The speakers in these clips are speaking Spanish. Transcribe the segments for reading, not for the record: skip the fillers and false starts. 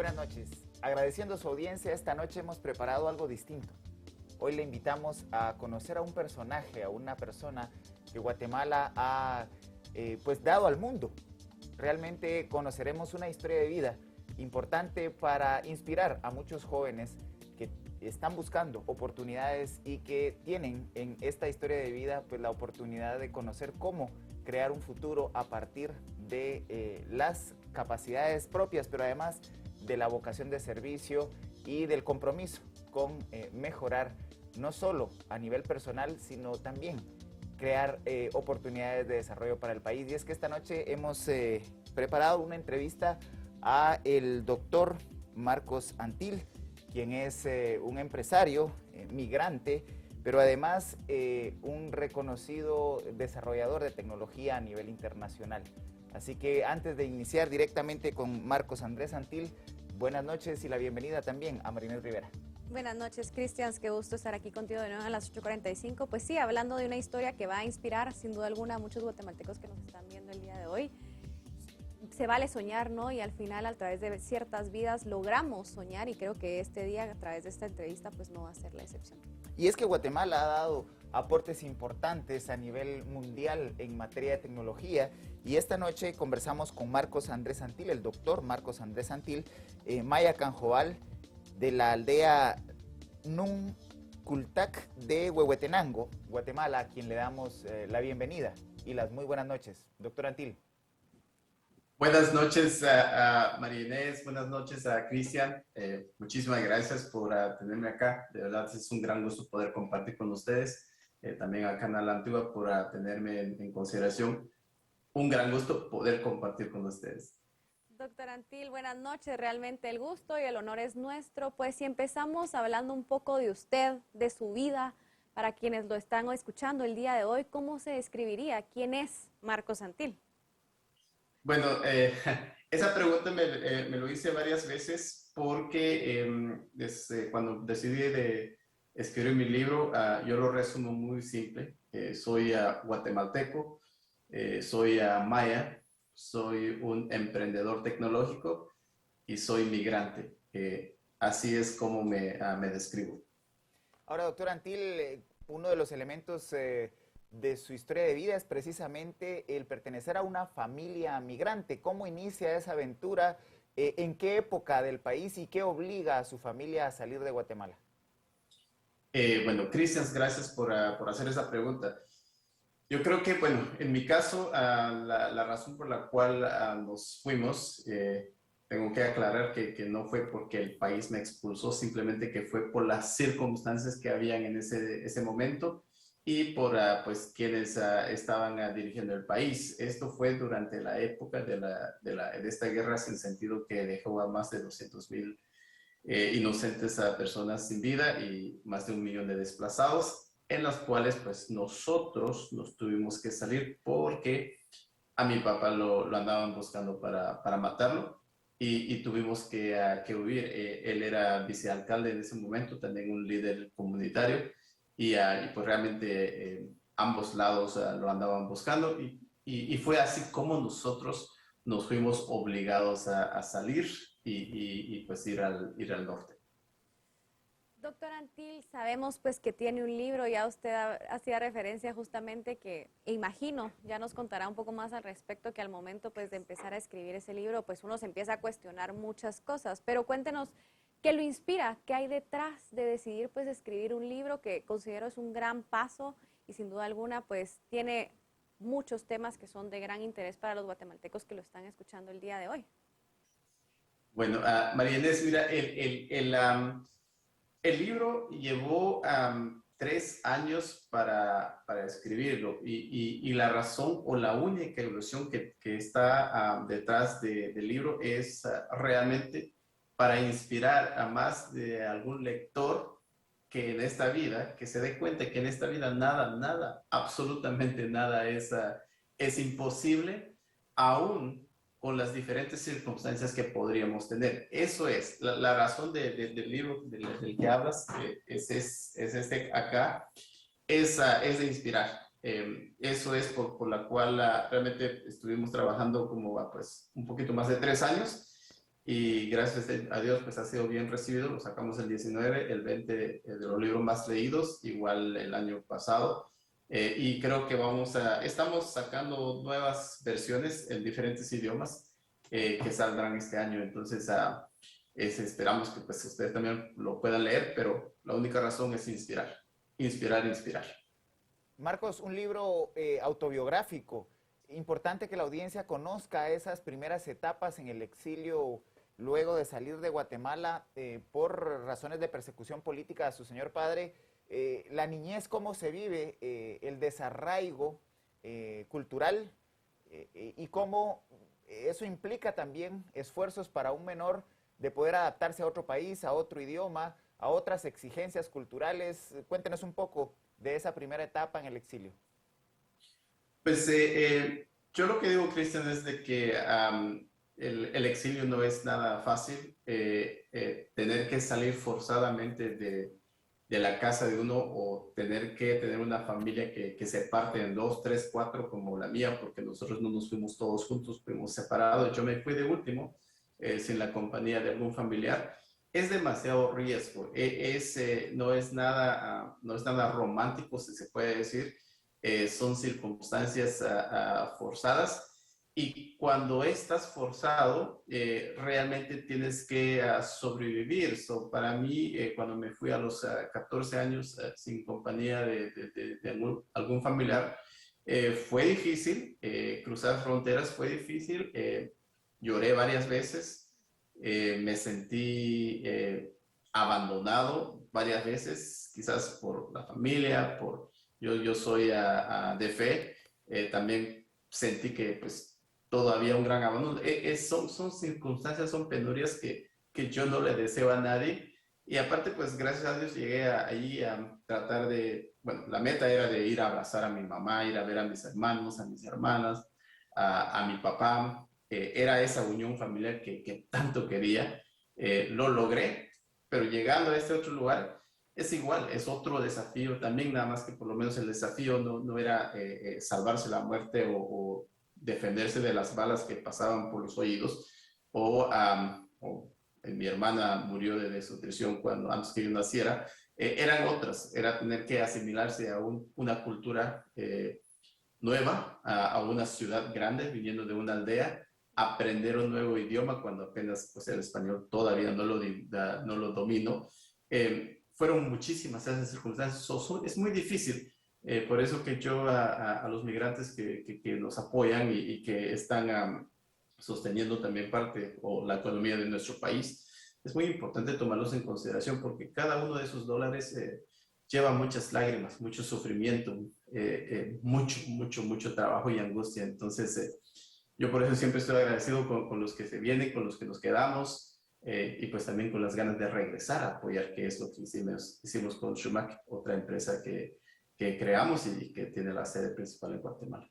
buenas noches. Agradeciendo su audiencia, esta noche hemos preparado algo distinto. Hoy le invitamos a conocer a un personaje, a una persona que Guatemala ha pues dado al mundo. Realmente conoceremos una historia de vida importante para inspirar a muchos jóvenes que están buscando oportunidades y que tienen en esta historia de vida pues la oportunidad de conocer cómo crear un futuro a partir de las capacidades propias, pero además de la vocación de servicio y del compromiso con mejorar no solo a nivel personal, sino también crear oportunidades de desarrollo para el país. Y es que esta noche hemos preparado una entrevista a el doctor Marcos Antil, quien es un empresario migrante, pero además un reconocido desarrollador de tecnología a nivel internacional. Así que antes de iniciar directamente con Marcos Andrés Antil, buenas noches y la bienvenida también a Marinés Rivera. Buenas noches, Cristian, qué gusto estar aquí contigo de nuevo a las 8:45. Pues sí, hablando de una historia que va a inspirar sin duda alguna a muchos guatemaltecos que nos están viendo el día de hoy. Se vale soñar, ¿no? Y al final, a través de ciertas vidas, logramos soñar y creo que este día, a través de esta entrevista, pues no va a ser la excepción. Y es que Guatemala ha dado aportes importantes a nivel mundial en materia de tecnología y esta noche conversamos con Marcos Andrés Antil, el doctor Marcos Andrés Antil, Maya Canjoal, de la aldea Nuncultac de Huehuetenango, Guatemala, a quien le damos la bienvenida y las muy buenas noches. Doctor Antil. Buenas noches a María Inés, buenas noches a Cristian. Muchísimas gracias por tenerme acá. De verdad es un gran gusto poder compartir con ustedes. También a Canal Antigua por tenerme en consideración. Un gran gusto poder compartir con ustedes. Doctor Antil, buenas noches. Realmente el gusto y el honor es nuestro. Pues si empezamos hablando un poco de usted, de su vida, para quienes lo están escuchando el día de hoy, ¿cómo se describiría? ¿Quién es Marcos Antil? Bueno, esa pregunta me lo hice varias veces porque desde cuando decidí de escribir mi libro, yo lo resumo muy simple. Soy guatemalteco, soy maya, soy un emprendedor tecnológico y soy migrante. Así es como me describo. Ahora, doctor Antil, uno de los elementos de su historia de vida es precisamente el pertenecer a una familia migrante. ¿Cómo inicia esa aventura? ¿En qué época del país y qué obliga a su familia a salir de Guatemala? Bueno, Cristian, gracias por hacer esa pregunta. Yo creo que, bueno, en mi caso, la razón por la cual nos fuimos, tengo que aclarar que no fue porque el país me expulsó, simplemente que fue por las circunstancias que habían en ese momento y por pues quienes estaban dirigiendo el país. Esto fue durante la época de esta guerra sin sentido que dejó a más de 200,000 inocentes a personas sin vida y más de 1 millón de desplazados, en las cuales pues nosotros nos tuvimos que salir porque a mi papá lo andaban buscando para matarlo y tuvimos que huir. Él era vicealcalde en ese momento, también un líder comunitario y pues realmente ambos lados lo andaban buscando y fue así como nosotros nos fuimos obligados a salir y pues ir al norte. Doctor Antil, sabemos pues que tiene un libro, ya usted hacía referencia justamente que, imagino, ya nos contará un poco más al respecto, que al momento pues de empezar a escribir ese libro, pues uno se empieza a cuestionar muchas cosas, pero cuéntenos, ¿qué lo inspira? ¿Qué hay detrás de decidir pues escribir un libro que considero es un gran paso y sin duda alguna pues tiene muchos temas que son de gran interés para los guatemaltecos que lo están escuchando el día de hoy? Bueno, María Inés, mira, el libro llevó 3 años para escribirlo y la razón o la única ilusión que está detrás del libro es realmente para inspirar a más de algún lector que en esta vida, que se dé cuenta que en esta vida nada, absolutamente nada es imposible, aún con las diferentes circunstancias que podríamos tener. Eso es la razón del libro del que hablas, es este acá, es de inspirar. Eso es por la cual realmente estuvimos trabajando como pues un poquito más de 3 años y gracias a Dios pues ha sido bien recibido. Lo sacamos el 19, el 20 de los libros más leídos, igual el año pasado. Y creo que estamos sacando nuevas versiones en diferentes idiomas que saldrán este año. Entonces, esperamos que pues, ustedes también lo puedan leer, pero la única razón es inspirar, inspirar, inspirar. Marcos, un libro autobiográfico. Importante que la audiencia conozca esas primeras etapas en el exilio luego de salir de Guatemala por razones de persecución política a su señor padre. La niñez, cómo se vive, el desarraigo cultural y cómo eso implica también esfuerzos para un menor de poder adaptarse a otro país, a otro idioma, a otras exigencias culturales. Cuéntenos un poco de esa primera etapa en el exilio. Pues yo lo que digo, Cristian, es de que el exilio no es nada fácil. Tener que salir forzadamente de la casa de uno o tener que tener una familia que se parte en 2, 3, 4 como la mía, porque nosotros no nos fuimos todos juntos, fuimos separados. Yo me fui de último, sin la compañía de algún familiar. Es demasiado riesgo. No es nada romántico, si se puede decir. Son circunstancias forzadas, y cuando estás forzado, realmente tienes que sobrevivir. Para mí, cuando me fui a los 14 años sin compañía de algún familiar, fue difícil. Cruzar fronteras fue difícil. Lloré varias veces. Me sentí abandonado varias veces, quizás por la familia, yo soy de fe. También sentí que pues todavía un gran abandono. Son circunstancias, son penurias que yo no le deseo a nadie. Y aparte, pues gracias a Dios llegué allí a tratar bueno, la meta era de ir a abrazar a mi mamá, ir a ver a mis hermanos, a mis hermanas, a mi papá. Era esa unión familiar que tanto quería. Lo logré, pero llegando a este otro lugar, es igual, es otro desafío también, nada más que por lo menos el desafío no era salvarse la muerte o defenderse de las balas que pasaban por los oídos, o mi hermana murió de desnutrición antes que yo naciera. Eran otras, era tener que asimilarse a una cultura nueva, a una ciudad grande, viniendo de una aldea, aprender un nuevo idioma cuando apenas pues, el español todavía no lo domino. Fueron muchísimas esas circunstancias. Es muy difícil. Por eso que yo a los migrantes que nos apoyan y que están sosteniendo también parte o la economía de nuestro país, es muy importante tomarlos en consideración, porque cada uno de esos dólares lleva muchas lágrimas, mucho sufrimiento, mucho trabajo y angustia. Entonces, yo por eso siempre estoy agradecido con los que se vienen, con los que nos quedamos. Y pues también con las ganas de regresar a apoyar, que es lo que hicimos con Shumac, otra empresa que creamos y que tiene la sede principal en Guatemala.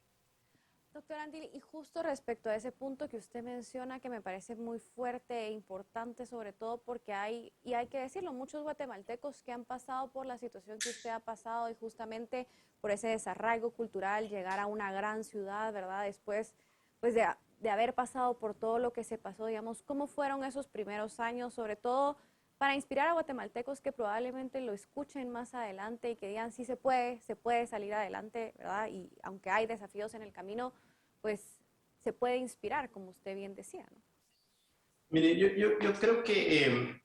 Doctor Antil, y justo respecto a ese punto que usted menciona, que me parece muy fuerte e importante, sobre todo porque hay que decirlo, muchos guatemaltecos que han pasado por la situación que usted ha pasado y justamente por ese desarraigo cultural, llegar a una gran ciudad, ¿verdad? Después, pues de haber pasado por todo lo que se pasó, digamos, ¿cómo fueron esos primeros años, sobre todo para inspirar a guatemaltecos que probablemente lo escuchen más adelante y que digan, sí se puede salir adelante, ¿verdad? Y aunque hay desafíos en el camino, pues se puede inspirar, como usted bien decía, ¿no? Mire, yo creo que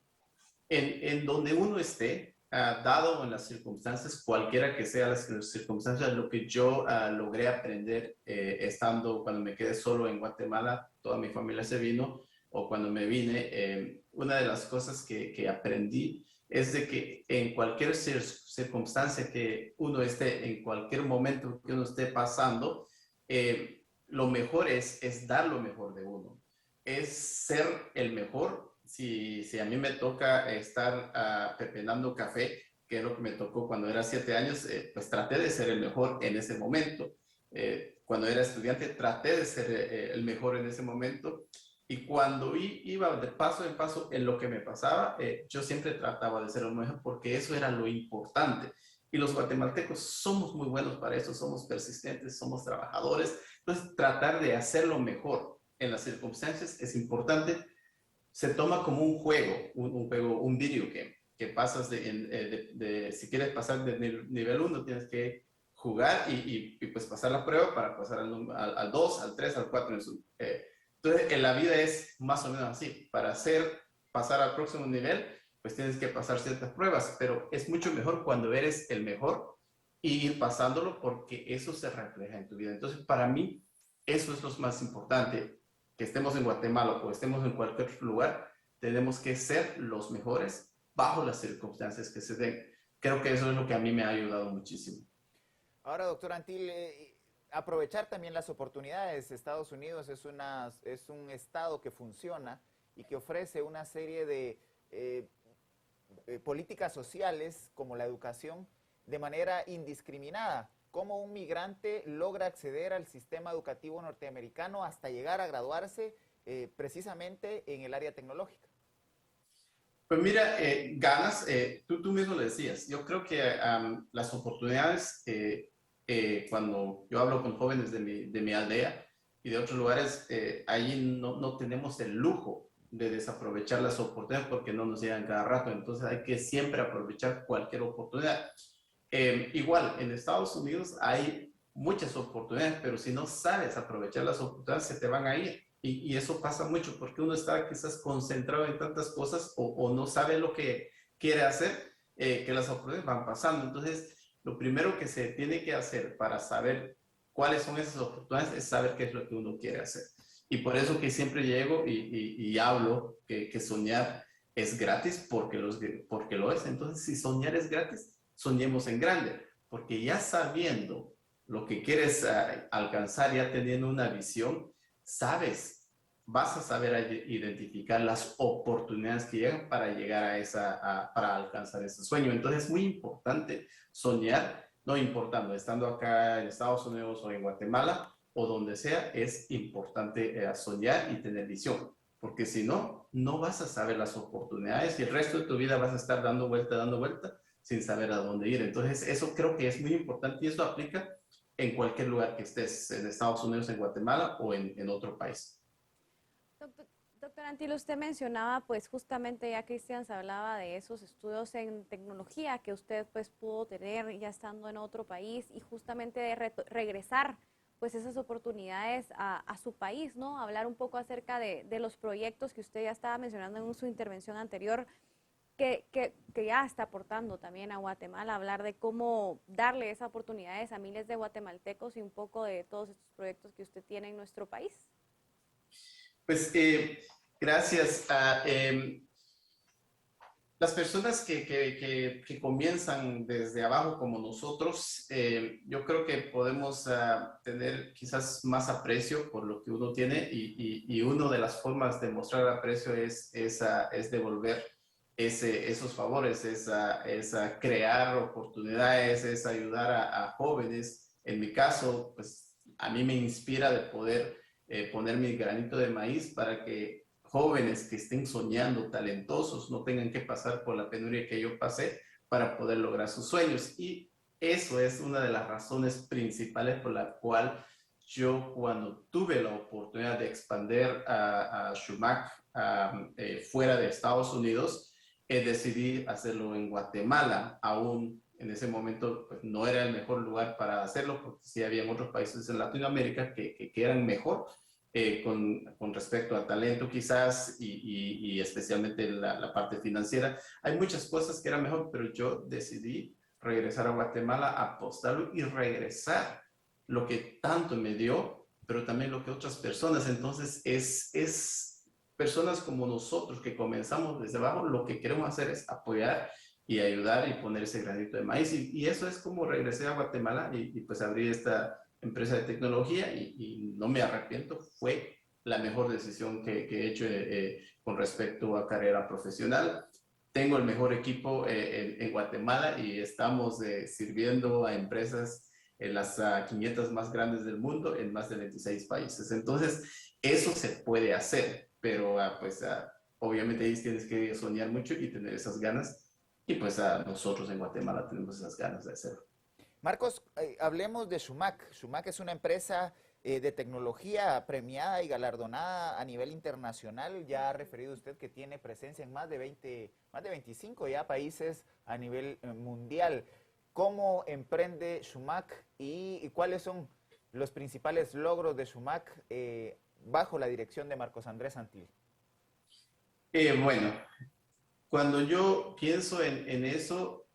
en donde uno esté, dado en las circunstancias, cualquiera que sean las circunstancias, lo que yo logré aprender estando, cuando me quedé solo en Guatemala, toda mi familia se vino, o cuando me vine, una de las cosas que aprendí es de que en cualquier circunstancia que uno esté, en cualquier momento que uno esté pasando, lo mejor es dar lo mejor de uno, es ser el mejor. Si a mí me toca estar pepenando café, que es lo que me tocó cuando era 7 años, pues traté de ser el mejor en ese momento. Cuando era estudiante, traté de ser el mejor en ese momento. Y cuando iba de paso en paso en lo que me pasaba, yo siempre trataba de ser lo mejor, porque eso era lo importante. Y los guatemaltecos somos muy buenos para eso, somos persistentes, somos trabajadores. Entonces, tratar de hacerlo mejor en las circunstancias es importante. se toma como un juego, un juego, un video game, que pasas si quieres pasar de nivel 1, tienes que jugar y pues pasar la prueba para pasar al 2, al 3, al 4. Entonces, en la vida es más o menos así. Para pasar al próximo nivel, pues tienes que pasar ciertas pruebas, pero es mucho mejor cuando eres el mejor y ir pasándolo porque eso se refleja en tu vida. Entonces, para mí, eso es lo más importante. Que estemos en Guatemala o estemos en cualquier lugar, tenemos que ser los mejores bajo las circunstancias que se den. Creo que eso es lo que a mí me ha ayudado muchísimo. Ahora, doctor Antil, aprovechar también las oportunidades. Estados Unidos es un estado que funciona y que ofrece una serie de políticas sociales como la educación de manera indiscriminada. ¿Cómo un migrante logra acceder al sistema educativo norteamericano hasta llegar a graduarse precisamente en el área tecnológica? Pues mira, ganas, tú mismo lo decías, yo creo que las oportunidades, cuando yo hablo con jóvenes de mi aldea y de otros lugares, allí no tenemos el lujo de desaprovechar las oportunidades porque no nos llegan cada rato, entonces hay que siempre aprovechar cualquier oportunidad. Igual, en Estados Unidos hay muchas oportunidades, pero si no sabes aprovechar las oportunidades, se te van a ir. Y eso pasa mucho porque uno está quizás concentrado en tantas cosas o no sabe lo que quiere hacer, que las oportunidades van pasando. Entonces, lo primero que se tiene que hacer para saber cuáles son esas oportunidades es saber qué es lo que uno quiere hacer. Y por eso que siempre llego y hablo que soñar es gratis porque lo es. Entonces, si soñar es gratis, soñemos en grande, porque ya sabiendo lo que quieres alcanzar, ya teniendo una visión, vas a saber identificar las oportunidades que llegan para llegar para alcanzar ese sueño. Entonces es muy importante soñar, no importando, estando acá en Estados Unidos o en Guatemala o donde sea, es importante soñar y tener visión, porque si no, no vas a saber las oportunidades y el resto de tu vida vas a estar dando vuelta sin saber a dónde ir. Entonces eso creo que es muy importante y eso aplica en cualquier lugar que estés, en Estados Unidos, en Guatemala o en otro país. Doctor Antil, usted mencionaba, pues justamente ya Cristian se hablaba de esos estudios en tecnología que usted pues pudo tener ya estando en otro país y justamente de regresar pues esas oportunidades a su país, ¿no? Hablar un poco acerca de los proyectos que usted ya estaba mencionando en su intervención anterior, que ya está aportando también a Guatemala, hablar de cómo darle esas oportunidades a miles de guatemaltecos y un poco de todos estos proyectos que usted tiene en nuestro país. Pues gracias a las personas que comienzan desde abajo como nosotros, yo creo que podemos tener quizás más aprecio por lo que uno tiene y una de las formas de mostrar aprecio es devolver esos favores, es crear oportunidades, es ayudar a jóvenes. En mi caso, pues a mí me inspira de poder poner mi granito de maíz para que jóvenes que estén soñando, talentosos, no tengan que pasar por la penuria que yo pasé para poder lograr sus sueños. Y eso es una de las razones principales por la cual yo, cuando tuve la oportunidad de expandir a Shumac fuera de Estados Unidos, decidí hacerlo en Guatemala. Aún en ese momento pues, no era el mejor lugar para hacerlo, porque sí había otros países en Latinoamérica que eran mejor con respecto a talento quizás y especialmente la parte financiera. Hay muchas cosas que eran mejor, pero yo decidí regresar a Guatemala, apostarlo y regresar lo que tanto me dio, pero también lo que otras personas. Entonces es personas como nosotros que comenzamos desde abajo, lo que queremos hacer es apoyar y ayudar y poner ese granito de maíz. Y eso es como regresé a Guatemala y pues abrí esta empresa de tecnología y no me arrepiento. Fue la mejor decisión que he hecho con respecto a carrera profesional. Tengo el mejor equipo en Guatemala y estamos sirviendo a empresas en las 500 más grandes del mundo en más de 26 países. Entonces, eso se puede hacer, pero pues obviamente ahí tienes que soñar mucho y tener esas ganas. Y pues nosotros en Guatemala tenemos esas ganas de hacerlo. Marcos, hablemos de Shumac. Shumac es una empresa de tecnología premiada y galardonada a nivel internacional. Ya ha referido usted que tiene presencia en más de 25 ya países a nivel mundial. ¿Cómo emprende Shumac y cuáles son los principales logros de Shumac bajo la dirección de Marcos Andrés Antil? Bueno, cuando yo pienso en eso,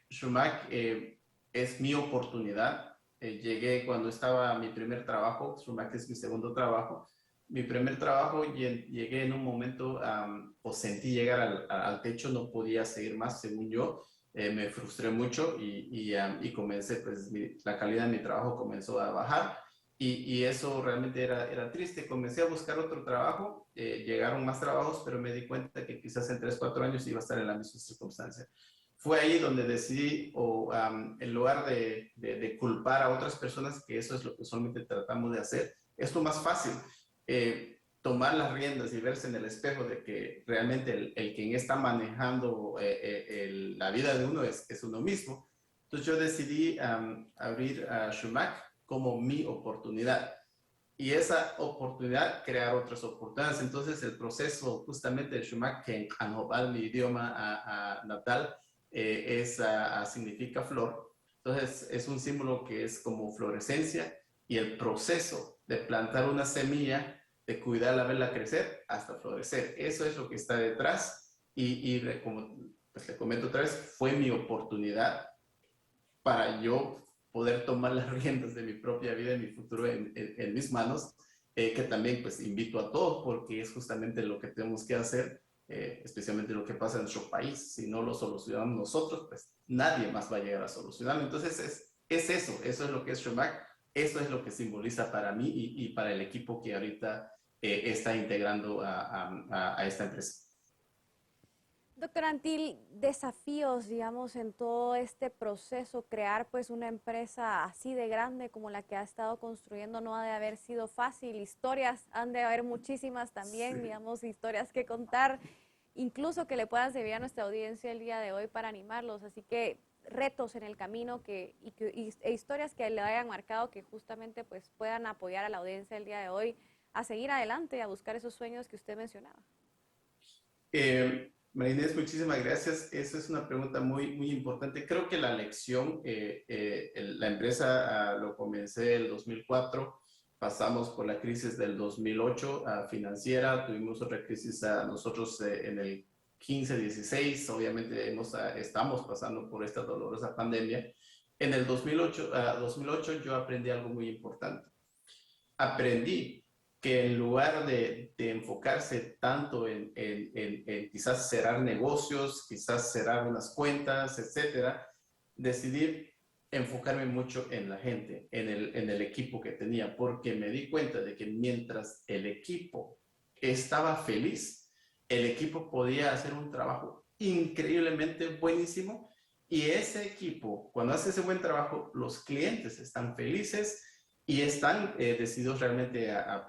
Shumac es mi oportunidad. Llegué cuando estaba mi primer trabajo, Shumac es mi segundo trabajo. Mi primer trabajo llegué en un momento, pues sentí llegar al techo, no podía seguir más, según yo. Me frustré mucho y comencé, pues la calidad de mi trabajo comenzó a bajar y eso realmente era triste. Comencé a buscar otro trabajo, llegaron más trabajos, pero me di cuenta que quizás en 3, 4 años iba a estar en la misma circunstancia. Fue ahí donde decidí, en lugar de culpar a otras personas, que eso es lo que usualmente tratamos de hacer, es lo más fácil. Tomar las riendas y verse en el espejo de que realmente el quien está manejando la vida de uno es uno mismo. Entonces yo decidí abrir a Shumac como mi oportunidad. Y esa oportunidad, crear otras oportunidades. Entonces el proceso justamente de Shumac, que en Anhobal, mi idioma natal, significa flor. Entonces es un símbolo que es como florescencia y el proceso de plantar una semilla, de cuidarla, verla crecer hasta florecer. Eso es lo que está detrás como pues, le comento otra vez, fue mi oportunidad para yo poder tomar las riendas de mi propia vida y mi futuro en mis manos, que también pues invito a todos porque es justamente lo que tenemos que hacer, especialmente lo que pasa en nuestro país. Si no lo solucionamos nosotros, pues nadie más va a llegar a solucionarlo. Entonces eso es lo que es Shumac, eso es lo que simboliza para mí y para el equipo que ahorita está integrando a esta empresa. Doctor Antil, desafíos, digamos, en todo este proceso, crear pues una empresa así de grande como la que ha estado construyendo no ha de haber sido fácil, historias han de haber muchísimas también, sí, digamos, historias que contar, incluso que le puedan servir a nuestra audiencia el día de hoy para animarlos, así que retos en el camino e historias que le hayan marcado que justamente pues puedan apoyar a la audiencia el día de hoy a seguir adelante y a buscar esos sueños que usted mencionaba. María Inés, muchísimas gracias. Esa es una pregunta muy, muy importante. Creo que la lección, la empresa lo comencé en el 2004, pasamos por la crisis del 2008 financiera, tuvimos otra crisis nosotros en el 15-16, obviamente estamos pasando por esta dolorosa pandemia. En el 2008 yo aprendí algo muy importante. Aprendí que en lugar de enfocarse tanto en quizás cerrar negocios, quizás cerrar unas cuentas, etcétera, decidí enfocarme mucho en la gente, en el equipo que tenía, porque me di cuenta de que mientras el equipo estaba feliz, el equipo podía hacer un trabajo increíblemente buenísimo y ese equipo, cuando hace ese buen trabajo, los clientes están felices y están decididos realmente a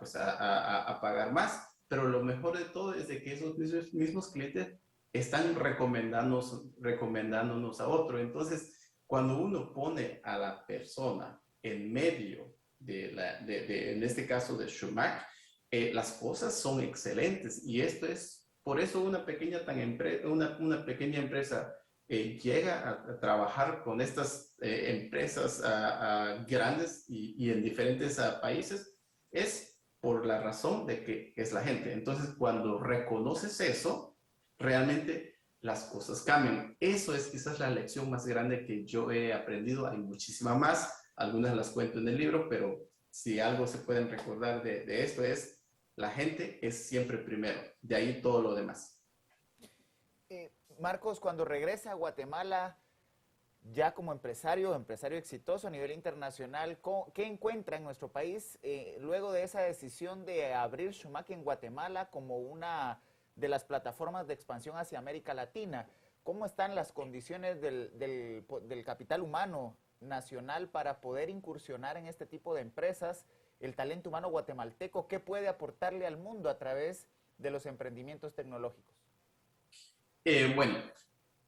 pagar más, pero lo mejor de todo es de que esos mismos clientes están recomendándonos a otro. Entonces, cuando uno pone a la persona en medio en este caso de Shumac, las cosas son excelentes y esto es, por eso una pequeña empresa llega a trabajar con estas empresas grandes y en diferentes países, es por la razón de que es la gente. Entonces, cuando reconoces eso, realmente las cosas cambian. Eso es quizás la lección más grande que yo he aprendido. Hay muchísimas más, algunas las cuento en el libro, pero si algo se pueden recordar de esto es, la gente es siempre primero, de ahí todo lo demás. Marcos, cuando regresa a Guatemala, ya como empresario exitoso a nivel internacional, ¿qué encuentra en nuestro país luego de esa decisión de abrir Shumac en Guatemala como una de las plataformas de expansión hacia América Latina? ¿Cómo están las condiciones del capital humano nacional para poder incursionar en este tipo de empresas? El talento humano guatemalteco, ¿qué puede aportarle al mundo a través de los emprendimientos tecnológicos? Bueno,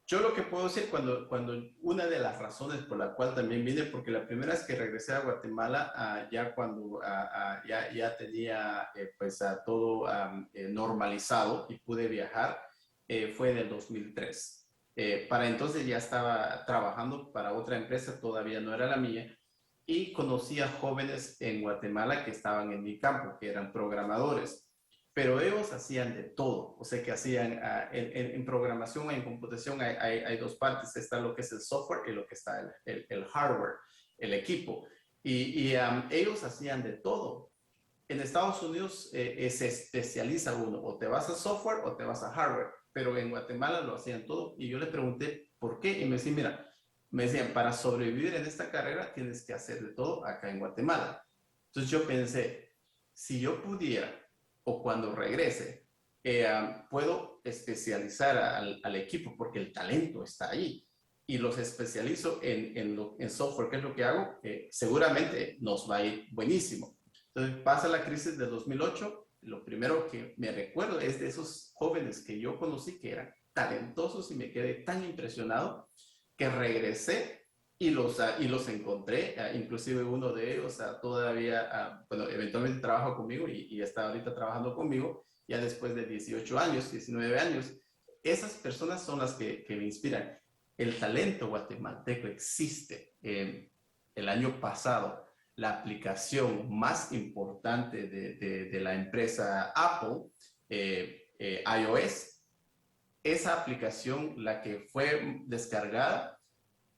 Yo lo que puedo decir, cuando una de las razones por la cual también vine, porque la primera vez que regresé a Guatemala, ya cuando ya tenía pues todo normalizado y pude viajar, fue en el 2003. Para entonces ya estaba trabajando para otra empresa, todavía no era la mía, y conocí a jóvenes en Guatemala que estaban en mi campo, que eran programadores, pero ellos hacían de todo, o sea que hacían en programación, en computación hay dos partes, está lo que es el software y lo que está el hardware, el equipo, y ellos hacían de todo. En Estados Unidos se especializa uno, o te vas a software o te vas a hardware, pero en Guatemala lo hacían todo, y yo le pregunté por qué, y me decían, mira, me decían, para sobrevivir en esta carrera tienes que hacer de todo acá en Guatemala. Entonces yo pensé, si yo pudiera, o cuando regrese, puedo especializar al equipo porque el talento está ahí y los especializo en software, que es lo que hago, seguramente nos va a ir buenísimo. Entonces pasa la crisis de 2008, lo primero que me recuerdo es de esos jóvenes que yo conocí que eran talentosos y me quedé tan impresionado que regresé y los encontré, inclusive uno de ellos todavía, bueno, eventualmente trabaja conmigo y está ahorita trabajando conmigo, ya después de 18 años, 19 años. Esas personas son las que me inspiran. El talento guatemalteco existe. El año pasado, la aplicación más importante de la empresa Apple, iOS, esa aplicación, la que fue descargada,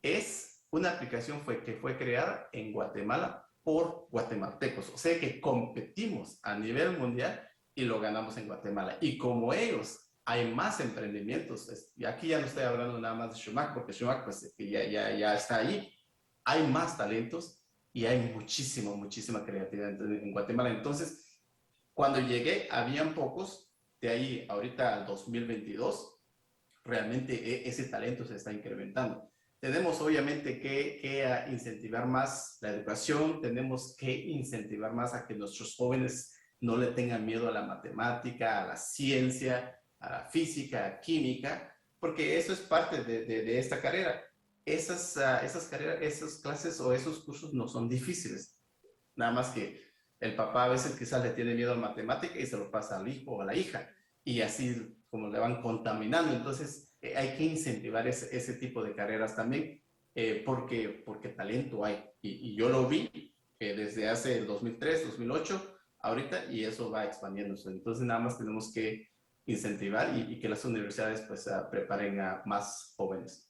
es una aplicación que fue creada en Guatemala por guatemaltecos. O sea que competimos a nivel mundial y lo ganamos en Guatemala. Y como ellos, hay más emprendimientos. Y aquí ya no estoy hablando nada más de Shumac, porque Shumac pues, ya está ahí. Hay más talentos y hay muchísima creatividad en Guatemala. Entonces, cuando llegué, habían pocos. De ahí, ahorita al 2022, realmente ese talento se está incrementando. Tenemos obviamente que incentivar más la educación, tenemos que incentivar más a que nuestros jóvenes no le tengan miedo a la matemática, a la ciencia, a la física, a química, porque eso es parte de esta carrera. Esas carreras, esas clases o esos cursos no son difíciles, nada más que el papá a veces quizás le tiene miedo a matemática y se lo pasa al hijo o a la hija, y así como le van contaminando. Entonces hay que incentivar ese tipo de carreras también, porque talento hay. Y yo lo vi desde hace el 2003, 2008, ahorita, y eso va expandiéndose. Entonces nada más tenemos que incentivar y que las universidades pues preparen a más jóvenes.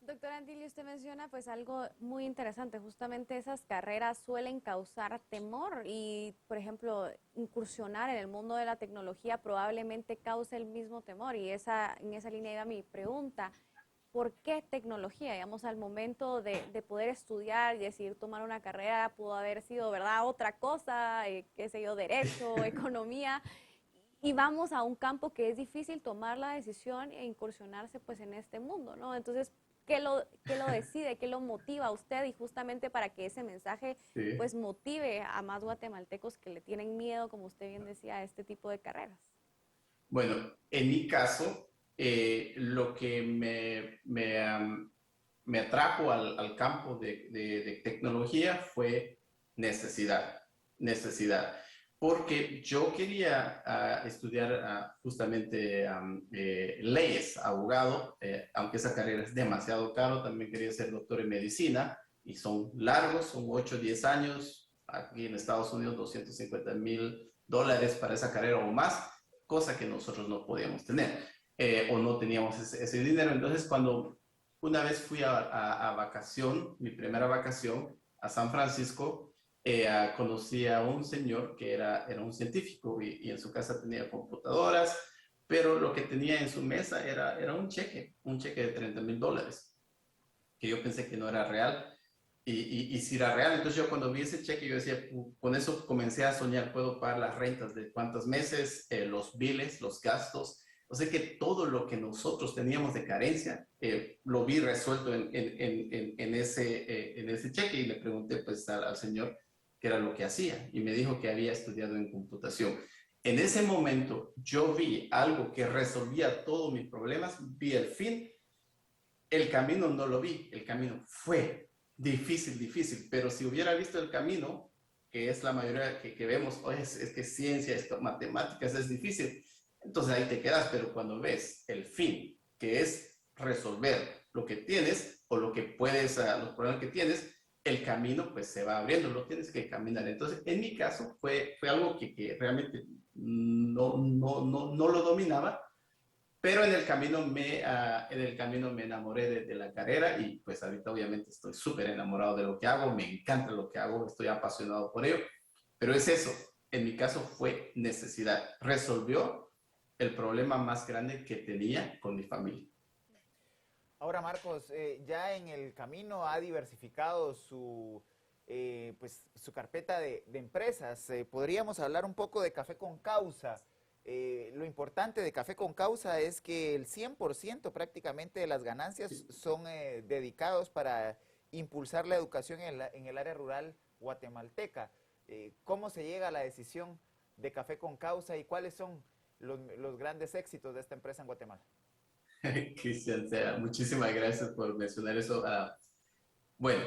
Doctora Antilio, usted menciona pues algo muy interesante, justamente esas carreras suelen causar temor y, por ejemplo, incursionar en el mundo de la tecnología probablemente cause el mismo temor y en esa línea iba mi pregunta. ¿Por qué tecnología? Digamos, al momento de poder estudiar y decidir tomar una carrera, pudo haber sido, ¿verdad?, otra cosa, qué sé yo, derecho, economía, y vamos a un campo que es difícil tomar la decisión e incursionarse pues en este mundo, ¿no? Entonces, qué lo decide, qué lo motiva a usted y justamente para que ese mensaje Sí. pues motive a más guatemaltecos que le tienen miedo, como usted bien decía, a este tipo de carreras? Bueno, en mi caso, lo que me atrajo al campo de tecnología fue necesidad, porque yo quería estudiar justamente leyes, abogado, aunque esa carrera es demasiado caro, también quería ser doctor en medicina, y son largos, son 8 o 10 años, aquí en Estados Unidos $250,000 para esa carrera o más, cosa que nosotros no podíamos tener, o no teníamos ese dinero. Entonces, cuando una vez fui a vacación, mi primera vacación a San Francisco, conocí a un señor que era un científico y en su casa tenía computadoras, pero lo que tenía en su mesa era un cheque de $30,000, que yo pensé que no era real. Y si era real, entonces yo cuando vi ese cheque, yo decía, con eso comencé a soñar, puedo pagar las rentas de cuántos meses, los biles, los gastos. O sea que todo lo que nosotros teníamos de carencia, lo vi resuelto en ese cheque, y le pregunté pues al señor qué era lo que hacía, y me dijo que había estudiado en computación. En ese momento yo vi algo que resolvía todos mis problemas, vi el fin, el camino no lo vi, el camino fue difícil, difícil, pero si hubiera visto el camino, que es la mayoría que vemos, oye, es que ciencia, esto, matemáticas es difícil, entonces ahí te quedas, pero cuando ves el fin, que es resolver lo que tienes o lo que puedes, los problemas que tienes, el camino pues se va abriendo, lo tienes que caminar. Entonces, en mi caso fue algo que realmente no lo dominaba, pero en el camino me enamoré de la carrera y pues ahorita obviamente estoy súper enamorado de lo que hago, me encanta lo que hago, estoy apasionado por ello, pero es eso, en mi caso fue necesidad, resolvió el problema más grande que tenía con mi familia. Ahora, Marcos, ya en el camino ha diversificado pues, su carpeta de empresas. Podríamos hablar un poco de Café con Causa. Lo importante de Café con Causa es que el 100% prácticamente de las ganancias son dedicados para impulsar la educación en el área rural guatemalteca. ¿Cómo se llega a la decisión de Café con Causa y cuáles son los grandes éxitos de esta empresa en Guatemala? Cristian, muchísimas gracias por mencionar eso. Bueno,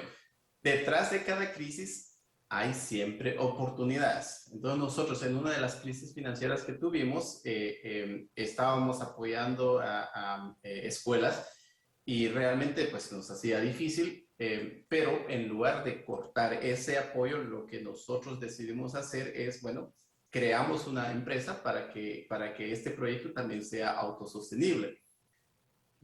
detrás de cada crisis hay siempre oportunidades. Entonces nosotros en una de las crisis financieras que tuvimos, estábamos apoyando a escuelas y realmente pues nos hacía difícil, pero en lugar de cortar ese apoyo, lo que nosotros decidimos hacer es, bueno, creamos una empresa para que este proyecto también sea autosostenible.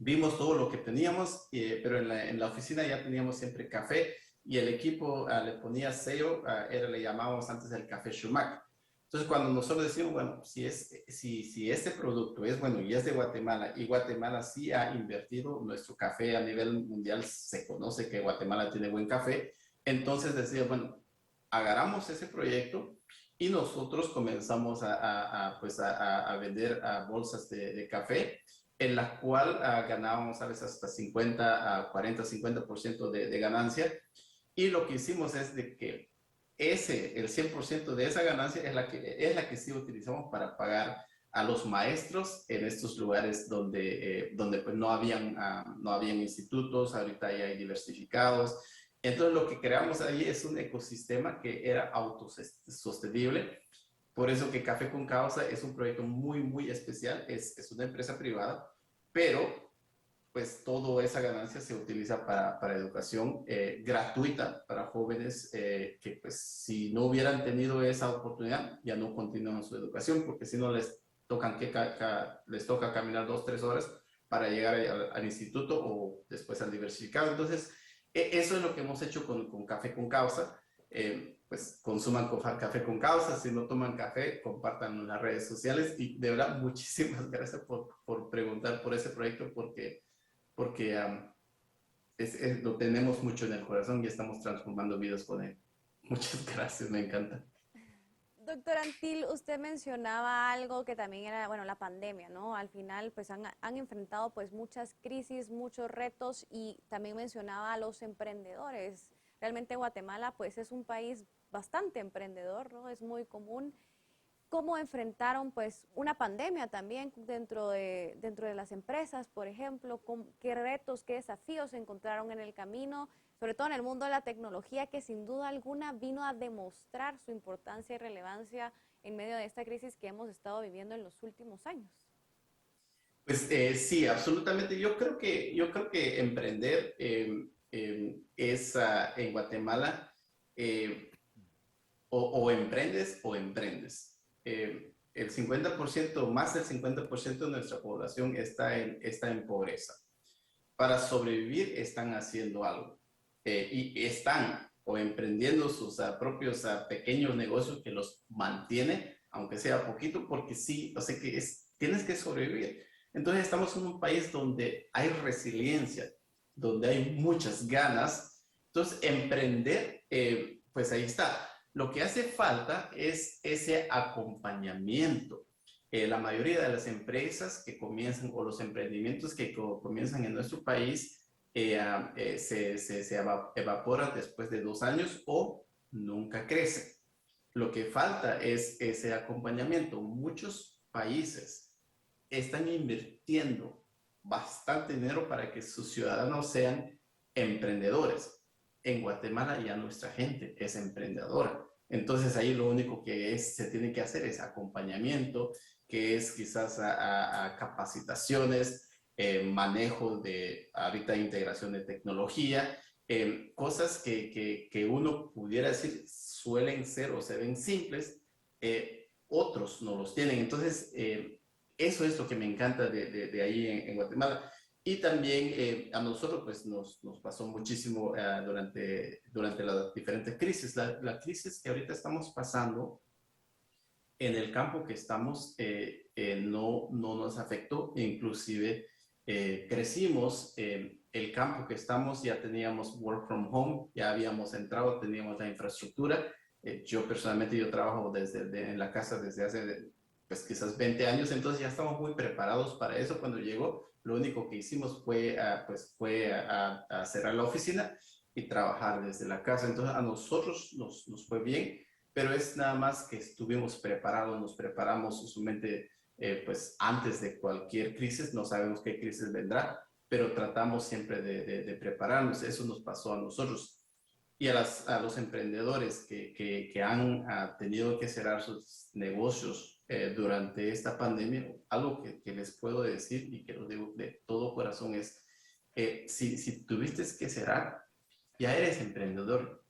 Vimos todo lo que teníamos, pero en la oficina ya teníamos siempre café y el equipo le ponía sello, le llamábamos antes el café Shumac. Entonces, cuando nosotros decimos, bueno, si este producto es bueno y es de Guatemala y Guatemala sí ha invertido, nuestro café a nivel mundial se conoce que Guatemala tiene buen café, entonces decía, bueno, agarramos ese proyecto y nosotros comenzamos pues a vender bolsas de café en la cual ganábamos a veces hasta 50% de ganancia. Y lo que hicimos es de que el 100% de esa ganancia es la que sí utilizamos para pagar a los maestros en estos lugares donde pues no habían institutos, ahorita ya hay diversificados. Entonces lo que creamos ahí es un ecosistema que era autosostenible. Por eso que Café con Causa es un proyecto muy, muy especial, es una empresa privada, pero pues toda esa ganancia se utiliza para educación gratuita para jóvenes que pues si no hubieran tenido esa oportunidad ya no continúan su educación porque si no les toca caminar 2, 3 horas para llegar al instituto o después al diversificado. Entonces eso es lo que hemos hecho con Café con Causa. Pues consuman café con causa, si no toman café, compartan en las redes sociales y de verdad muchísimas gracias por preguntar por ese proyecto porque lo tenemos mucho en el corazón y estamos transformando vidas con él. Muchas gracias, me encanta. Doctor Antil, usted mencionaba algo que también era, bueno, la pandemia, ¿no? Al final, pues han enfrentado pues muchas crisis, muchos retos y también mencionaba a los emprendedores. Realmente Guatemala pues es un país bastante emprendedor, ¿no? Es muy común. ¿Cómo enfrentaron pues una pandemia también dentro de las empresas, por ejemplo? ¿Qué retos, qué desafíos encontraron en el camino? Sobre todo en el mundo de la tecnología, que sin duda alguna vino a demostrar su importancia y relevancia en medio de esta crisis que hemos estado viviendo en los últimos años. Pues sí, absolutamente. Yo creo que emprender es en Guatemala o emprendes o emprendes. El 50%, más del 50% de nuestra población está en pobreza. Para sobrevivir están haciendo algo y están o emprendiendo sus propios pequeños negocios que los mantiene, aunque sea poquito, porque sí, o sea que tienes que sobrevivir. Entonces estamos en un país donde hay resiliencia, donde hay muchas ganas. Entonces emprender, pues ahí está. Lo que hace falta es ese acompañamiento. La mayoría de las empresas que comienzan o los emprendimientos que comienzan en nuestro país se evaporan después de 2 años o nunca crecen. Lo que falta es ese acompañamiento. Muchos países están invirtiendo bastante dinero para que sus ciudadanos sean emprendedores. En Guatemala ya nuestra gente es emprendedora. Entonces ahí lo único que se tiene que hacer es acompañamiento, que es quizás a capacitaciones, manejo de ahorita integración de tecnología, cosas que uno pudiera decir suelen ser o se ven simples, otros no los tienen. Entonces, eso es lo que me encanta de ahí en Guatemala. Y también a nosotros pues nos pasó muchísimo durante las diferentes crisis. La crisis que ahorita estamos pasando en el campo que estamos no nos afectó, inclusive crecimos. El campo que estamos ya teníamos work from home, ya habíamos entrado, teníamos la infraestructura. Yo personalmente yo trabajo en la casa desde hace pues quizás 20 años, entonces ya estamos muy preparados para eso. Cuando llegó, lo único que hicimos fue, a cerrar la oficina y trabajar desde la casa. Entonces a nosotros nos fue bien, pero es nada más que estuvimos preparados, nos preparamos usualmente pues antes de cualquier crisis, no sabemos qué crisis vendrá, pero tratamos siempre de prepararnos. Eso nos pasó a nosotros. Y a los emprendedores que han tenido que cerrar sus negocios durante esta pandemia, algo que les puedo decir y que lo digo de todo corazón es, si tuviste que cerrar, ya eres emprendedor,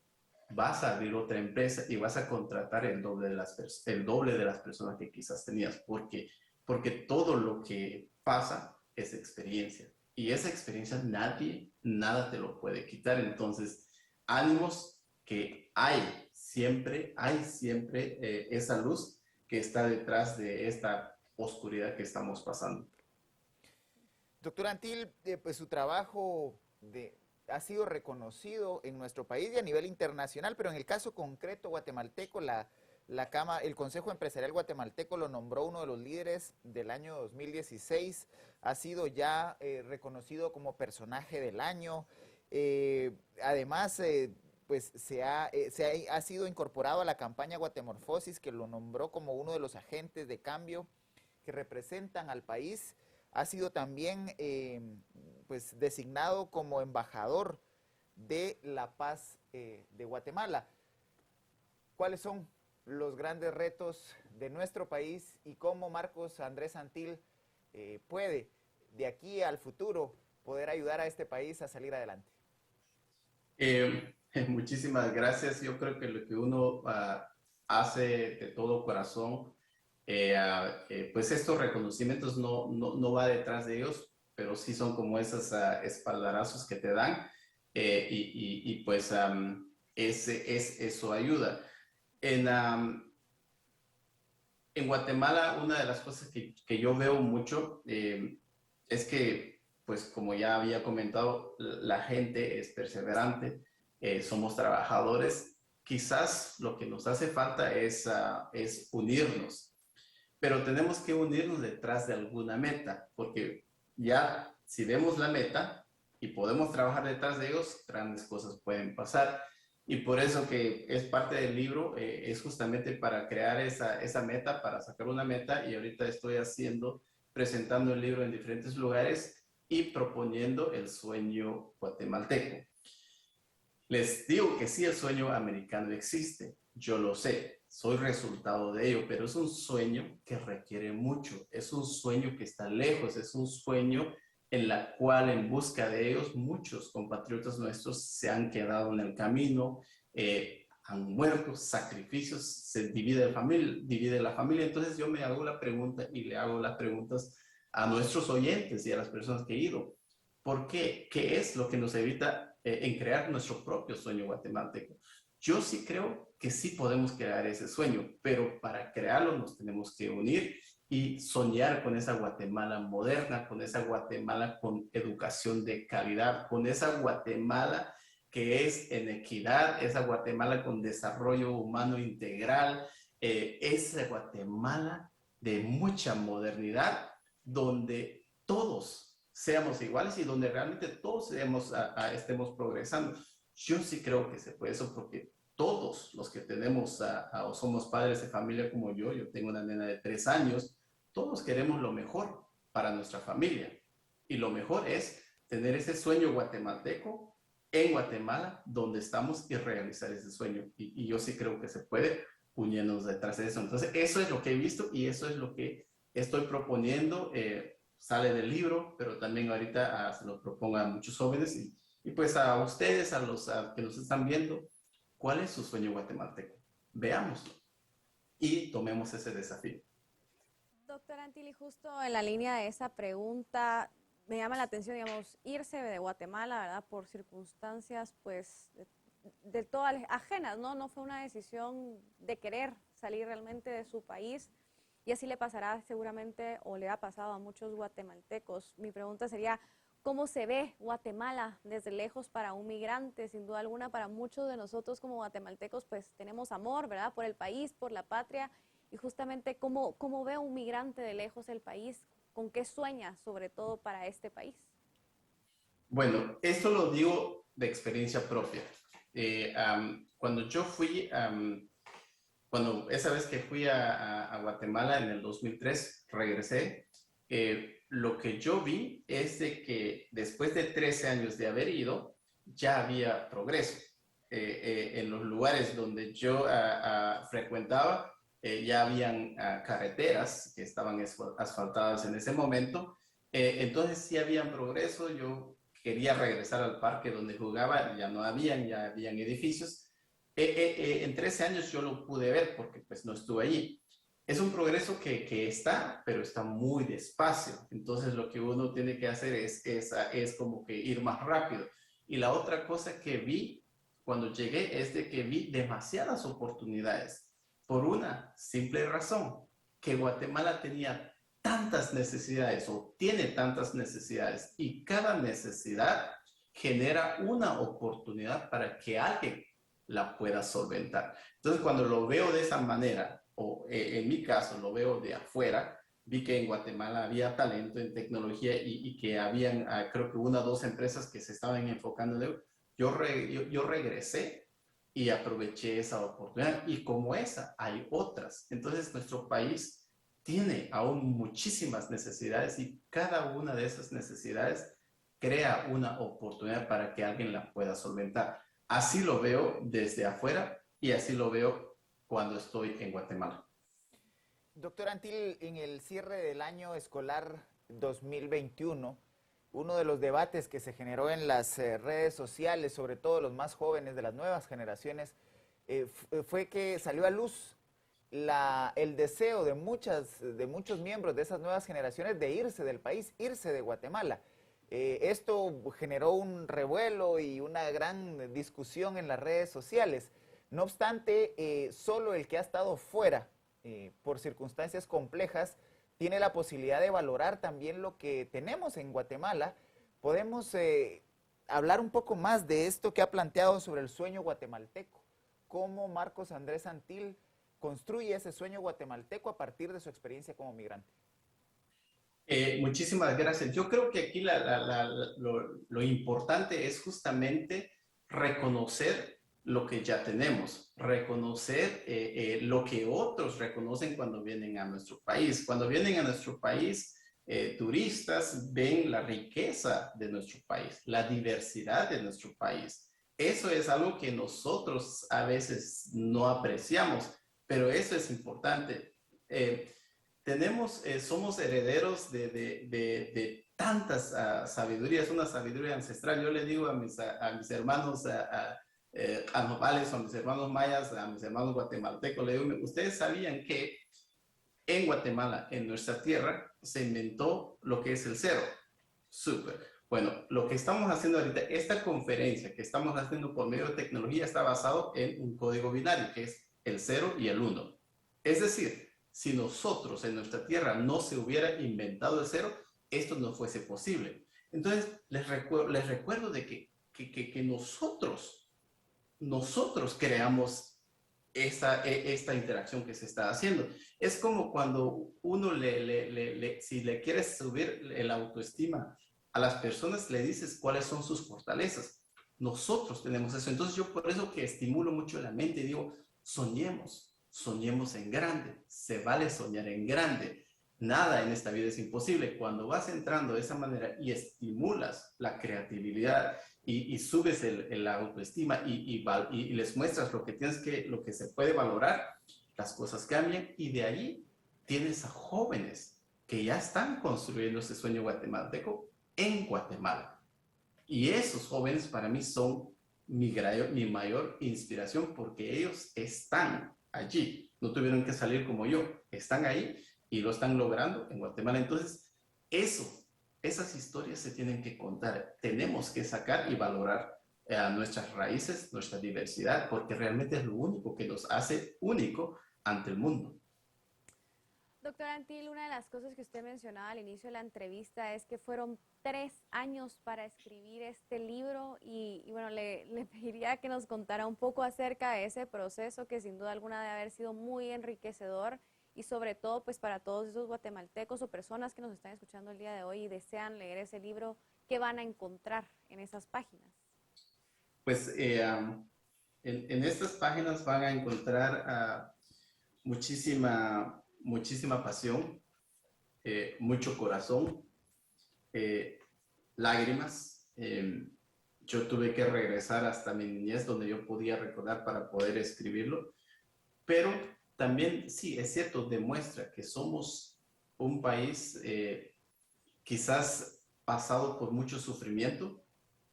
vas a abrir otra empresa y vas a contratar el doble de las personas que quizás tenías, porque todo lo que pasa es experiencia. Y esa experiencia nada te lo puede quitar. Entonces, ánimos, que hay siempre esa luz que está detrás de esta oscuridad que estamos pasando. Doctor Antil, pues su trabajo ha sido reconocido en nuestro país y a nivel internacional, pero en el caso concreto guatemalteco, el Consejo Empresarial Guatemalteco lo nombró uno de los líderes del año 2016, ha sido ya reconocido como personaje del año. Además, pues ha sido incorporado a la campaña Guatemorfosis, que lo nombró como uno de los agentes de cambio que representan al país. Ha sido también pues designado como embajador de la paz de Guatemala. ¿Cuáles son los grandes retos de nuestro país y cómo Marcos Andrés Antil puede de aquí al futuro poder ayudar a este país a salir adelante? Muchísimas gracias. Yo creo que lo que uno hace de todo corazón, pues estos reconocimientos no va detrás de ellos, pero sí son como esos espaldarazos que te dan, pues eso ayuda. En Guatemala, una de las cosas que yo veo mucho es que, pues como ya había comentado, la gente es perseverante, somos trabajadores. Quizás lo que nos hace falta es unirnos, pero tenemos que unirnos detrás de alguna meta, porque ya si vemos la meta y podemos trabajar detrás de ellos, grandes cosas pueden pasar. Y por eso que es parte del libro, es justamente para crear esa meta, para sacar una meta, y ahorita estoy presentando el libro en diferentes lugares y proponiendo el sueño guatemalteco. Les digo que sí, el sueño americano existe, yo lo sé, soy resultado de ello, pero es un sueño que requiere mucho, es un sueño que está lejos, es un sueño en la cual en busca de ellos muchos compatriotas nuestros se han quedado en el camino, han muerto, sacrificios, se divide la familia. Entonces yo me hago la pregunta y le hago las preguntas a nuestros oyentes y a las personas que he ido. ¿Por qué? ¿Qué es lo que nos evita en crear nuestro propio sueño guatemalteco? Yo sí creo que sí podemos crear ese sueño, pero para crearlo nos tenemos que unir y soñar con esa Guatemala moderna, con esa Guatemala con educación de calidad, con esa Guatemala que es en equidad, esa Guatemala con desarrollo humano integral, esa Guatemala de mucha modernidad, donde todos seamos iguales y donde realmente todos estemos progresando. Yo sí creo que se puede eso, porque todos los que tenemos o somos padres de familia como yo tengo una nena de 3 años, todos queremos lo mejor para nuestra familia. Y lo mejor es tener ese sueño guatemalteco en Guatemala, donde estamos, y realizar ese sueño. Y yo sí creo que se puede, uniéndonos detrás de eso. Entonces, eso es lo que he visto y eso es lo que estoy proponiendo. Sale del libro, pero también ahorita se lo propongo a muchos jóvenes y pues a ustedes, a los que nos están viendo, ¿cuál es su sueño guatemalteco? Veámoslo y tomemos ese desafío. Doctor Antilli, justo en la línea de esa pregunta, me llama la atención, digamos, irse de Guatemala, ¿verdad? Por circunstancias, pues, de todas ajenas, ¿no? No fue una decisión de querer salir realmente de su país. Y así le pasará seguramente, o le ha pasado a muchos guatemaltecos. Mi pregunta sería, ¿cómo se ve Guatemala desde lejos para un migrante? Sin duda alguna, para muchos de nosotros como guatemaltecos, pues tenemos amor, ¿verdad? Por el país, por la patria. Y justamente, ¿cómo ve un migrante de lejos el país? ¿Con qué sueña, sobre todo, para este país? Bueno, esto lo digo de experiencia propia. Cuando yo fui... Cuando esa vez que fui a Guatemala en el 2003, regresé, lo que yo vi es de que después de 13 años de haber ido, ya había progreso. En los lugares donde yo frecuentaba, ya habían carreteras que estaban asfaltadas en ese momento. Entonces sí habían progreso. Yo quería regresar al parque donde jugaba, ya habían edificios. En 13 años yo lo pude ver porque pues no estuve allí. Es un progreso que está, pero está muy despacio. Entonces lo que uno tiene que hacer es como que ir más rápido. Y la otra cosa que vi cuando llegué es de que vi demasiadas oportunidades por una simple razón, que Guatemala tenía tantas necesidades o tiene tantas necesidades y cada necesidad genera una oportunidad para que alguien la pueda solventar. Entonces, cuando lo veo de esa manera, o en mi caso lo veo de afuera, vi que en Guatemala había talento en tecnología y que habían, creo que una o dos empresas que se estaban enfocando en ello. Yo regresé y aproveché esa oportunidad. Y como esa, hay otras. Entonces, nuestro país tiene aún muchísimas necesidades y cada una de esas necesidades crea una oportunidad para que alguien la pueda solventar. Así lo veo desde afuera y así lo veo cuando estoy en Guatemala. Doctor Antil, en el cierre del año escolar 2021, uno de los debates que se generó en las redes sociales, sobre todo los más jóvenes de las nuevas generaciones, fue que salió a luz el deseo de muchos miembros de esas nuevas generaciones de irse del país, irse de Guatemala. Esto generó un revuelo y una gran discusión en las redes sociales. No obstante, solo el que ha estado fuera por circunstancias complejas tiene la posibilidad de valorar también lo que tenemos en Guatemala. Podemos hablar un poco más de esto que ha planteado sobre el sueño guatemalteco. ¿Cómo Marcos Andrés Antil construye ese sueño guatemalteco a partir de su experiencia como migrante? Muchísimas gracias. Yo creo que aquí lo importante es justamente reconocer lo que ya tenemos, reconocer lo que otros reconocen cuando vienen a nuestro país. Cuando vienen a nuestro país, turistas ven la riqueza de nuestro país, la diversidad de nuestro país. Eso es algo que nosotros a veces no apreciamos, pero eso es importante. Somos herederos de tantas sabidurías, una sabiduría ancestral. Yo le digo a mis hermanos nopales, a mis hermanos mayas, a mis hermanos guatemaltecos, le digo, ustedes sabían que en Guatemala, en nuestra tierra, se inventó lo que es el cero. Súper. Bueno, lo que estamos haciendo ahorita, esta conferencia que estamos haciendo por medio de tecnología está basado en un código binario, que es el 0 y el 1. Es decir, si nosotros en nuestra tierra no se hubiera inventado el 0, esto no fuese posible. Entonces, les recuerdo de que nosotros creamos esta interacción que se está haciendo. Es como cuando uno si le quieres subir la autoestima a las personas, le dices cuáles son sus fortalezas. Nosotros tenemos eso. Entonces yo por eso que estimulo mucho la mente y digo, soñemos en grande. Se vale soñar en grande. nada en esta vida es imposible. Cuando vas entrando de esa manera y estimulas la creatividad y subes la autoestima y les muestras lo que lo que se puede valorar, las cosas cambian y de ahí tienes a jóvenes que ya están construyendo ese sueño guatemalteco en Guatemala. Y esos jóvenes para mí son mi mayor inspiración porque ellos están allí, no tuvieron que salir como yo, están ahí y lo están logrando en Guatemala. Entonces, esas historias se tienen que contar, tenemos que sacar y valorar nuestras raíces, nuestra diversidad, porque realmente es lo único que nos hace único ante el mundo. Doctor Antil, una de las cosas que usted mencionaba al inicio de la entrevista es que fueron 3 años para escribir este libro y bueno, le pediría que nos contara un poco acerca de ese proceso que sin duda alguna debe haber sido muy enriquecedor y sobre todo pues para todos esos guatemaltecos o personas que nos están escuchando el día de hoy y desean leer ese libro, ¿qué van a encontrar en esas páginas? Pues en estas páginas van a encontrar muchísima pasión, mucho corazón, lágrimas. Yo tuve que regresar hasta mi niñez donde yo podía recordar para poder escribirlo, pero también sí, es cierto, demuestra que somos un país quizás pasado por mucho sufrimiento,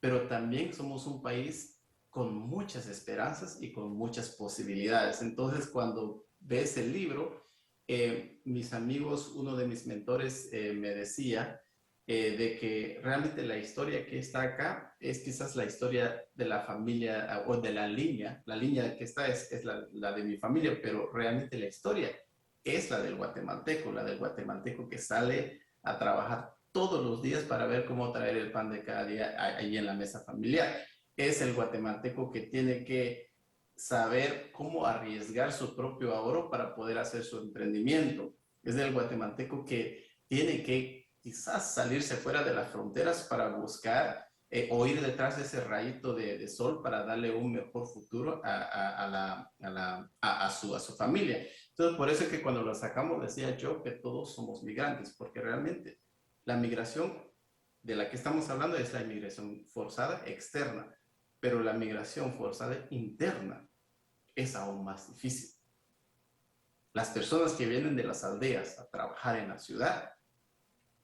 pero también somos un país con muchas esperanzas y con muchas posibilidades. Entonces, cuando ves el libro, mis amigos, uno de mis mentores me decía de que realmente la historia que está acá es quizás la historia de la familia o de la línea que está es la de mi familia, pero realmente la historia es la del guatemalteco que sale a trabajar todos los días para ver cómo traer el pan de cada día ahí en la mesa familiar. Es el guatemalteco que tiene que saber cómo arriesgar su propio ahorro para poder hacer su emprendimiento. Es el guatemalteco que tiene que quizás salirse fuera de las fronteras para buscar o ir detrás de ese rayito de sol para darle un mejor futuro a su familia. Entonces, por eso es que cuando lo sacamos decía yo que todos somos migrantes, porque realmente la migración de la que estamos hablando es la inmigración forzada externa, pero la migración forzada interna es aún más difícil. Las personas que vienen de las aldeas a trabajar en la ciudad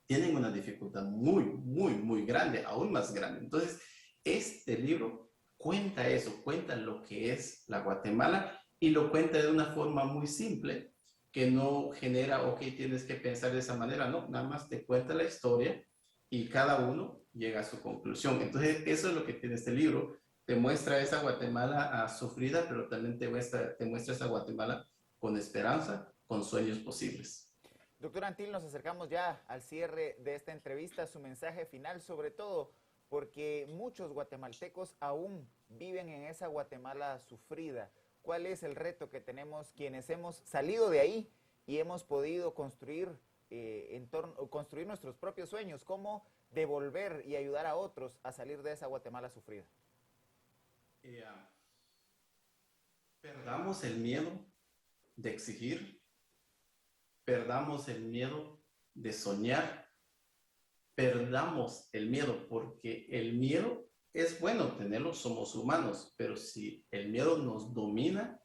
tienen una dificultad muy grande, aún más grande. Entonces, este libro cuenta eso, cuenta lo que es la Guatemala y lo cuenta de una forma muy simple, que no genera, ok, tienes que pensar de esa manera, no, nada más te cuenta la historia y cada uno llega a su conclusión. Entonces, eso es lo que tiene este libro. Te muestra esa Guatemala sufrida, pero también te muestra esa Guatemala con esperanza, con sueños posibles. Doctor Antil, nos acercamos ya al cierre de esta entrevista. Su mensaje final, sobre todo, porque muchos guatemaltecos aún viven en esa Guatemala sufrida. ¿Cuál es el reto que tenemos quienes hemos salido de ahí y hemos podido construir, construir nuestros propios sueños? ¿Cómo devolver y ayudar a otros a salir de esa Guatemala sufrida? Perdamos el miedo de exigir, perdamos el miedo de soñar, perdamos el miedo, porque el miedo es bueno tenerlo, somos humanos, pero si el miedo nos domina,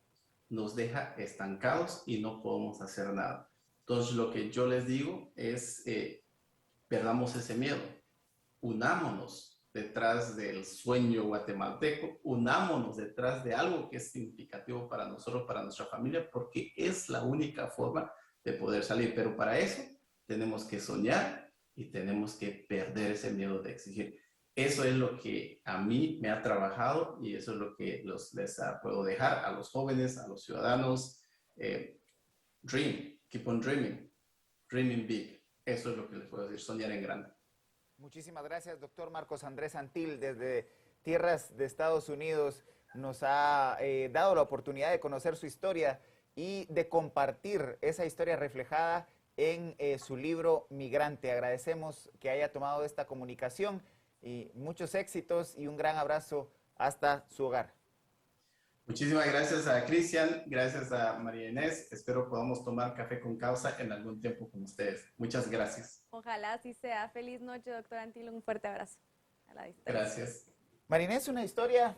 nos deja estancados y no podemos hacer nada. Entonces, lo que yo les digo es, perdamos ese miedo, unámonos detrás del sueño guatemalteco, unámonos detrás de algo que es significativo para nosotros, para nuestra familia, porque es la única forma de poder salir. Pero para eso tenemos que soñar y tenemos que perder ese miedo de exigir. Eso es lo que a mí me ha trabajado y eso es lo que les puedo dejar a los jóvenes, a los ciudadanos. Dream, keep on dreaming, dreaming big. Eso es lo que les puedo decir, soñar en grande. Muchísimas gracias, doctor Marcos Andrés Antil, desde tierras de Estados Unidos. Nos ha dado la oportunidad de conocer su historia y de compartir esa historia reflejada en su libro Migrante. Agradecemos que haya tomado esta comunicación y muchos éxitos y un gran abrazo hasta su hogar. Muchísimas gracias a Cristian, gracias a María Inés. Espero podamos tomar café con causa en algún tiempo con ustedes. Muchas gracias. Ojalá así sea. Feliz noche, doctor Antil. Un fuerte abrazo a la distancia. Gracias. Marinés, una historia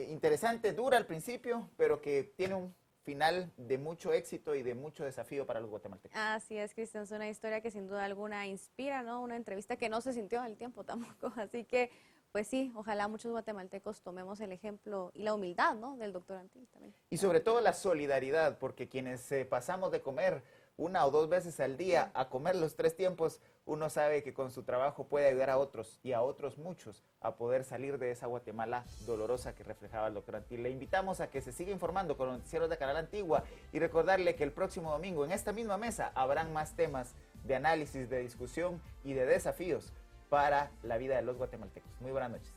interesante, dura al principio, pero que tiene un final de mucho éxito y de mucho desafío para los guatemaltecos. Así es, Cristian, es una historia que sin duda alguna inspira, ¿no? Una entrevista que no se sintió al tiempo tampoco, así que, pues sí, ojalá muchos guatemaltecos tomemos el ejemplo y la humildad, ¿no? Del doctor Antil también. Y sobre todo la solidaridad, porque quienes pasamos de comer 1 o 2 veces al día a comer los 3 tiempos, uno sabe que con su trabajo puede ayudar a otros y a otros muchos a poder salir de esa Guatemala dolorosa que reflejaba el doctor Antil. Le invitamos a que se siga informando con los noticieros de Canal Antigua y recordarle que el próximo domingo en esta misma mesa habrán más temas de análisis, de discusión y de desafíos para la vida de los guatemaltecos. Muy buenas noches.